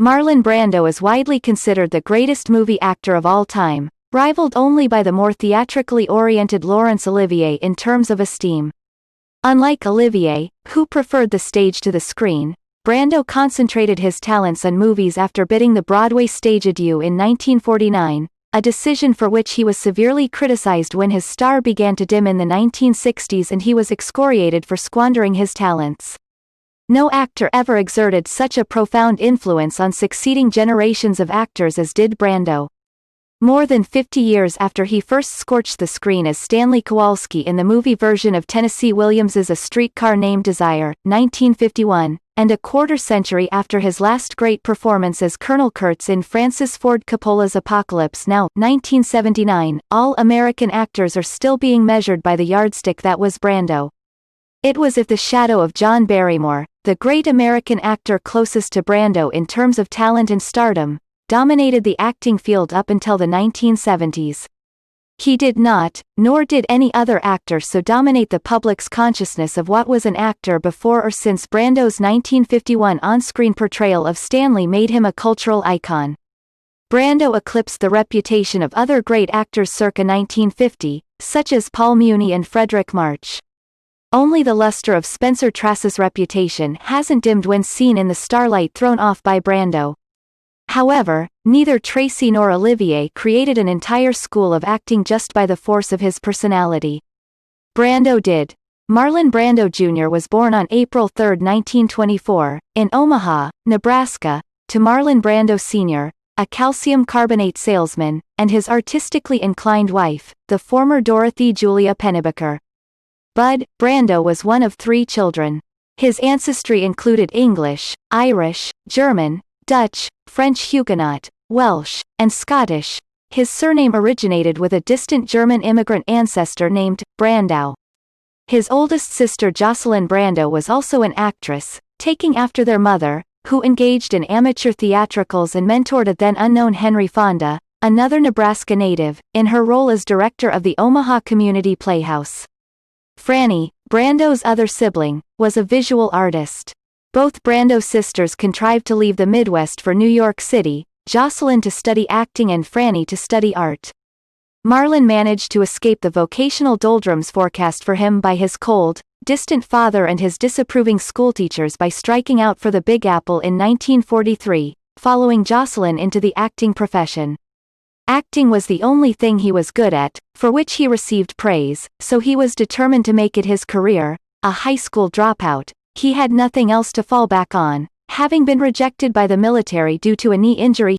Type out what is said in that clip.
Marlon Brando is widely considered the greatest movie actor of all time, rivaled only by the more theatrically oriented Laurence Olivier in terms of esteem. Unlike Olivier, who preferred the stage to the screen, Brando concentrated his talents on movies after bidding the Broadway stage adieu in 1949, a decision for which he was severely criticized when his star began to dim in the 1960s and he was excoriated for squandering his talents. No actor ever exerted such a profound influence on succeeding generations of actors as did Brando. More than 50 years after he first scorched the screen as Stanley Kowalski in the movie version of Tennessee Williams's A Streetcar Named Desire, 1951, and a quarter-century after his last great performance as Colonel Kurtz in Francis Ford Coppola's Apocalypse Now, 1979, all American actors are still being measured by the yardstick that was Brando. It was if the shadow of John Barrymore, the great American actor closest to Brando in terms of talent and stardom, dominated the acting field up until the 1970s. He did not, nor did any other actor so dominate the public's consciousness of what was an actor before or since Brando's 1951 on-screen portrayal of Stanley made him a cultural icon. Brando eclipsed the reputation of other great actors circa 1950, such as Paul Muni and Frederick March. Only the luster of Spencer Tracy's reputation hasn't dimmed when seen in the starlight thrown off by Brando. However, neither Tracy nor Olivier created an entire school of acting just by the force of his personality. Brando did. Marlon Brando Jr. was born on April 3, 1924, in Omaha, Nebraska, to Marlon Brando Sr., a calcium carbonate salesman, and his artistically inclined wife, the former Dorothy Julia Pennebaker. Bud Brando was one of 3 children. His ancestry included English, Irish, German, Dutch, French Huguenot, Welsh, and Scottish. His surname originated with a distant German immigrant ancestor named Brandau. His oldest sister Jocelyn Brando was also an actress, taking after their mother, who engaged in amateur theatricals and mentored a then-unknown Henry Fonda, another Nebraska native, in her role as director of the Omaha Community Playhouse. Franny, Brando's other sibling, was a visual artist. Both Brando sisters contrived to leave the Midwest for New York City, Jocelyn to study acting and Franny to study art. Marlon managed to escape the vocational doldrums forecast for him by his cold, distant father and his disapproving schoolteachers by striking out for the Big Apple in 1943, following Jocelyn into the acting profession. Acting was the only thing he was good at, for which he received praise, so he was determined to make it his career. A high school dropout, he had nothing else to fall back on, having been rejected by the military due to a knee injury